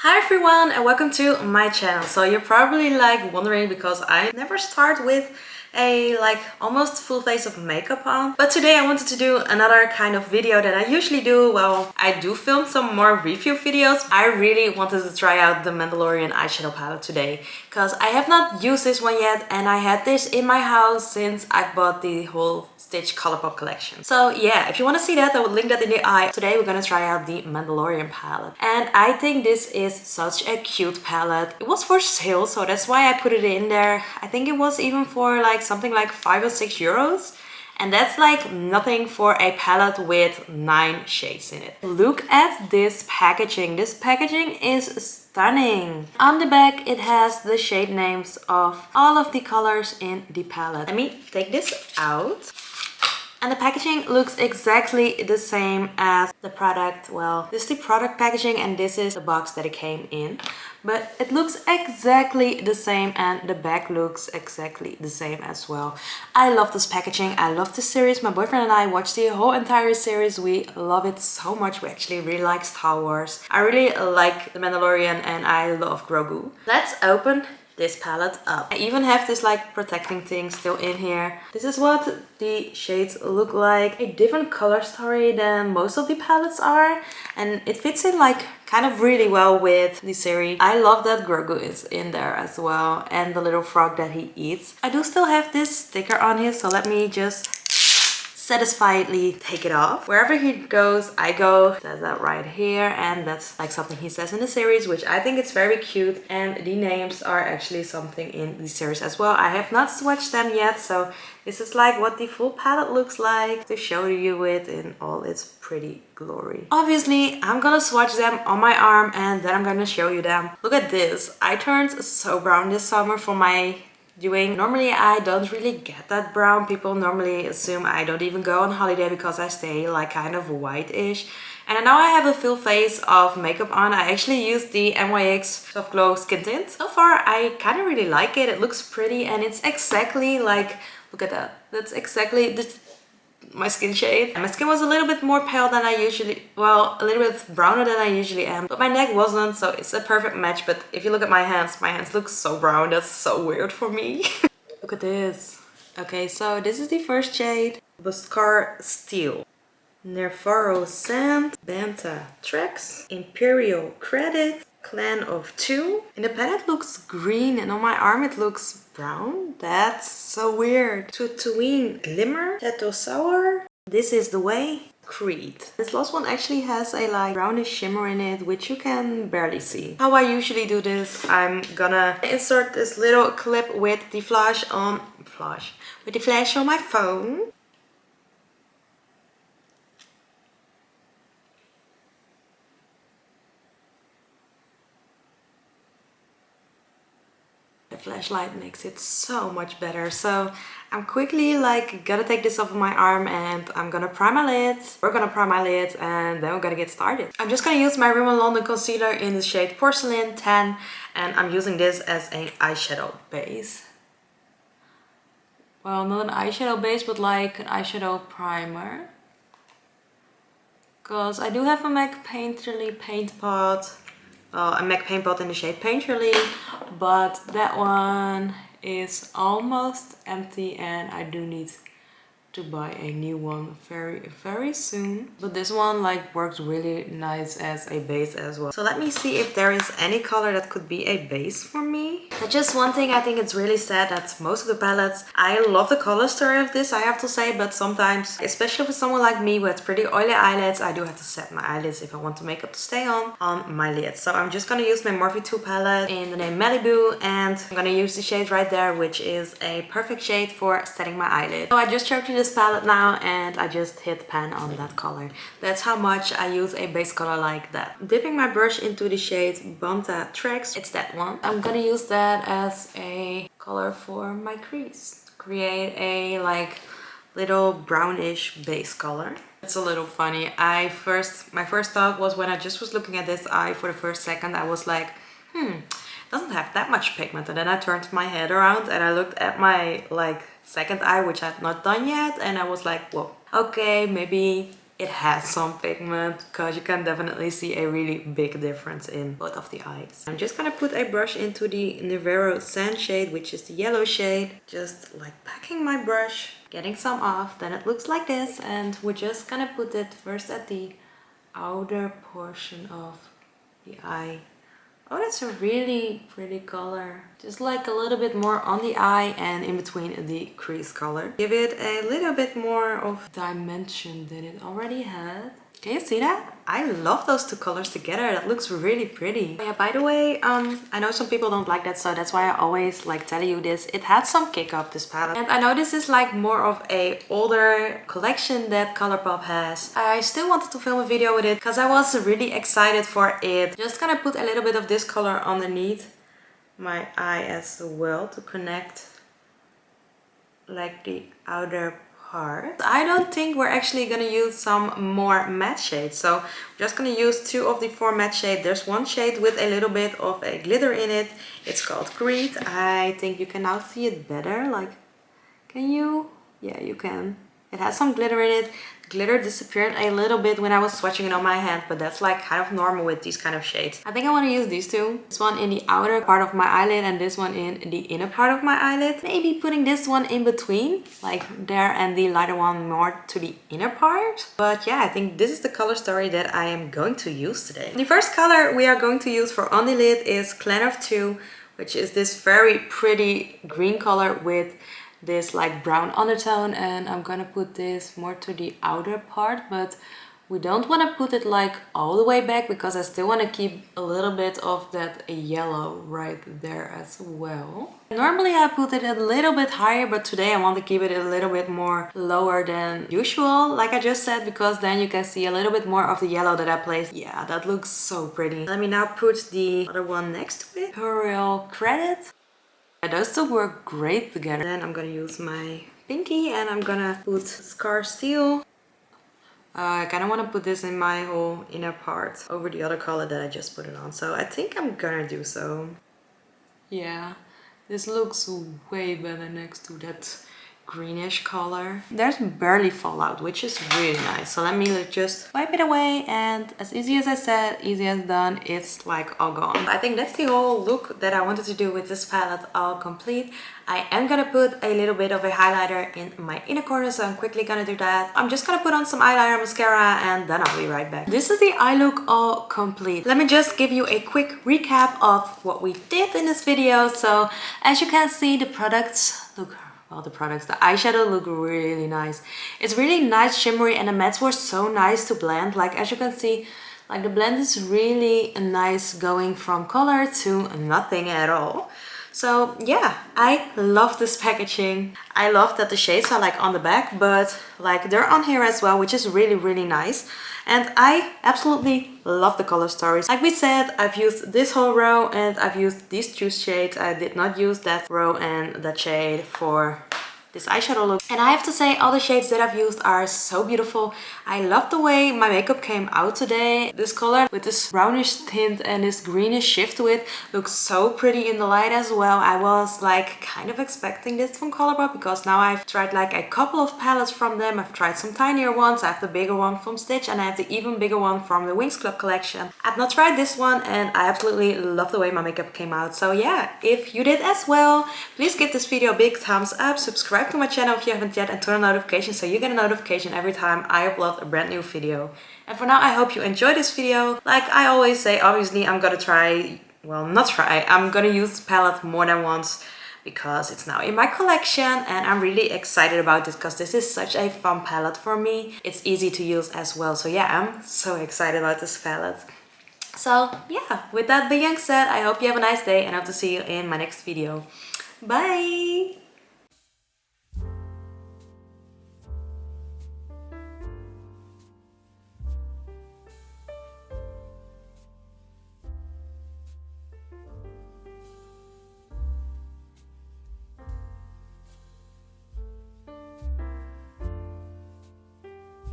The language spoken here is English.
Hi everyone and welcome to my channel. So you're probably like wondering because I never start with a almost full face of makeup on. But today I wanted to do another kind of video that I usually do. Well, I do film some more review videos. I really wanted to try out the Mandalorian eyeshadow palette today because I have not used this one yet and I had this in my house since I bought the whole Stitch ColourPop collection. So yeah, if you want to see that, I will link that in the eye. Today we're gonna try out the Mandalorian palette. And I think this is such a cute palette. It was for sale, so that's why I put it in there. I think it was even for like something like 5 or 6 euros. And that's like nothing for a palette with 9 shades in it. Look at this packaging. This packaging is stunning. On the back it has the shade names of all of the colors in the palette. Let me take this out. And the packaging looks exactly the same as the product. Well, this is the product packaging and this is the box that it came in. But it looks exactly the same and the back looks exactly the same as well. I love this packaging. I love this series. My boyfriend and I watched the whole entire series. We love it so much. We actually really like Star Wars. I really like The Mandalorian and I love Grogu. Let's open this palette up. I even have this like protecting thing still in here. This is what the shades look like. A different color story than most of the palettes are. And it fits in like kind of really well with the series. I love that Grogu is in there as well. And the little frog that he eats. I do still have this sticker on here, so let me just satisfiedly take it off. Wherever he goes, I go. It says that right here, and that's like something he says in the series, which I think it's very cute. And the names are actually something in the series as well. I have not swatched them yet, so this is like what the full palette looks like to show you it in all its pretty glory. Obviously, I'm gonna swatch them on my arm and then I'm gonna show you them. Look at this. I turned so brown this summer for my doing. Normally I don't really get that brown. People normally assume I don't even go on holiday because I stay like kind of white-ish. And now I have a full face of makeup on. I actually used the NYX Soft Glow Skin Tint. So far I kind of really like it. It looks pretty and it's exactly like, look at that. That's exactly my skin shade. My skin was a little bit more pale than I usually, well, a little bit browner than I usually am, but my neck wasn't, so it's a perfect match. But if you look at my hands look so brown. That's so weird for me. Look at this. Okay, so this is the first shade, Boscar Steel, Nervaro Sand, Banta Trax, Imperial Credit, Clan of Two. And the palette looks green and on my arm it looks brown. That's so weird. Tatooine Glimmer, Tattoo Sour, This Is the Way, Creed. This last one actually has a like brownish shimmer in it, which you can barely see. How I usually do this, I'm gonna insert this little clip with the flash on my phone. The flashlight makes it so much better. So I'm quickly like gonna take this off of my arm and I'm gonna prime my lids. We're gonna prime my lids and then we're gonna get started. I'm just gonna use my Rimmel London concealer in the shade Porcelain Tan, and I'm using this as an eyeshadow base. Well, not an eyeshadow base, but like an eyeshadow primer. Because I do have a MAC Painterly paint pot. Well, a MAC paint pot in the shade Painterly, but that one is almost empty and I do need to buy a new one very soon. But this one like works really nice as a base as well. So let me see if there is any color that could be a base for me. But just one thing, I think it's really sad that most of the palettes, I love the color story of this, I have to say, but sometimes, especially for someone like me with pretty oily eyelids, I do have to set my eyelids if I want the makeup to stay on my lids. So I'm just gonna use my Morphe 2 palette in the name Malibu, and I'm gonna use the shade right there, which is a perfect shade for setting my eyelid. So I just showed you this palette now and I just hit pan on that color. That's how much I use a base color like that. Dipping my brush into the shade Banta Trax, it's that one. I'm gonna use that as a color for my crease. Create a like little brownish base color. It's a little funny. My first thought was when I just was looking at this eye for the first second, I was like, doesn't have that much pigment. And then I turned my head around and I looked at my like second eye, which I had not done yet, and I was like, whoa, okay, maybe it has some pigment, because you can definitely see a really big difference in both of the eyes. I'm just gonna put a brush into the Nivero Sand shade, which is the yellow shade. Just like packing my brush, getting some off, then it looks like this. And we're just gonna put it first at the outer portion of the eye. Oh, that's a really pretty color. Just like a little bit more on the eye and in between the crease color. Give it a little bit more of dimension than it already had. Can you see that? I love those two colors together. That looks really pretty. Yeah, by the way, I know some people don't like that, so that's why I always like telling you this. It had some kick up, this palette. And I know this is like more of a older collection that ColourPop has. I still wanted to film a video with it because I was really excited for it. Just gonna put a little bit of this color underneath my eye as well to connect like the outer part. I don't think we're actually gonna use some more matte shades, so we're just gonna use 2 of the 4 matte shades. There's one shade with a little bit of a glitter in it. It's called Greed. I think you can now see it better. Like, can you? Yeah, you can. It has some glitter in it. Glitter disappeared a little bit when I was swatching it on my hand, but that's like kind of normal with these kind of shades. I think I want to use these two. This one in the outer part of my eyelid and this one in the inner part of my eyelid. Maybe putting this one in between, like there, and the lighter one more to the inner part. But yeah, I think this is the color story that I am going to use today. The first color we are going to use for on the lid is Clan of 2, which is this very pretty green color with this like brown undertone, and I'm gonna put this more to the outer part, but we don't want to put it like all the way back because I still want to keep a little bit of that yellow right there as well. Normally I put it a little bit higher, but today I want to keep it a little bit more lower than usual, like I just said, because then you can see a little bit more of the yellow that I placed. Yeah, that looks so pretty. Let me now put the other one next to it. Royal Credit. Those two work great together. Then I'm gonna use my pinky and I'm gonna put Scar Steel. I kind of want to put this in my whole inner part over the other color that I just put it on. So I think I'm gonna do so. Yeah, this looks way better next to that greenish color. There's barely fallout, which is really nice. So let me just wipe it away, and as easy as I said, easy as done, it's like all gone. I think that's the whole look that I wanted to do with this palette all complete. I am gonna put a little bit of a highlighter in my inner corner, so I'm quickly gonna do that. I'm just gonna put on some eyeliner, mascara, and then I'll be right back. This is the eye look all complete. Let me just give you a quick recap of what we did in this video. So as you can see, the products look, well, the eyeshadow look really nice. It's really nice shimmery, and the mattes were so nice to blend. Like as you can see, like the blend is really nice going from color to nothing at all. So yeah, I love this packaging. I love that the shades are like on the back, but like they're on here as well, which is really, really nice. And I absolutely love the color stories. Like we said, I've used this whole row and I've used these 2 shades. I did not use that row and that shade for this eyeshadow look. And I have to say, all the shades that I've used are so beautiful. I love the way my makeup came out today. This color with this brownish tint and this greenish shift to it looks so pretty in the light as well. I was like kind of expecting this from ColourPop because now I've tried like a couple of palettes from them. I've tried some tinier ones. I have the bigger one from Stitch and I have the even bigger one from the Wings Club collection. I've not tried this one and I absolutely love the way my makeup came out. So yeah, if you did as well, please give this video a big thumbs up, subscribe to my channel if you haven't yet, and turn on notifications so you get a notification every time I upload a brand new video. And for now, I hope you enjoyed this video. Like I always say, obviously I'm gonna try, well, not try, I'm gonna use the palette more than once because it's now in my collection and I'm really excited about this because this is such a fun palette for me. It's easy to use as well. So yeah, I'm so excited about this palette. So yeah, with that being said, I hope you have a nice day and I hope to see you in my next video. Bye!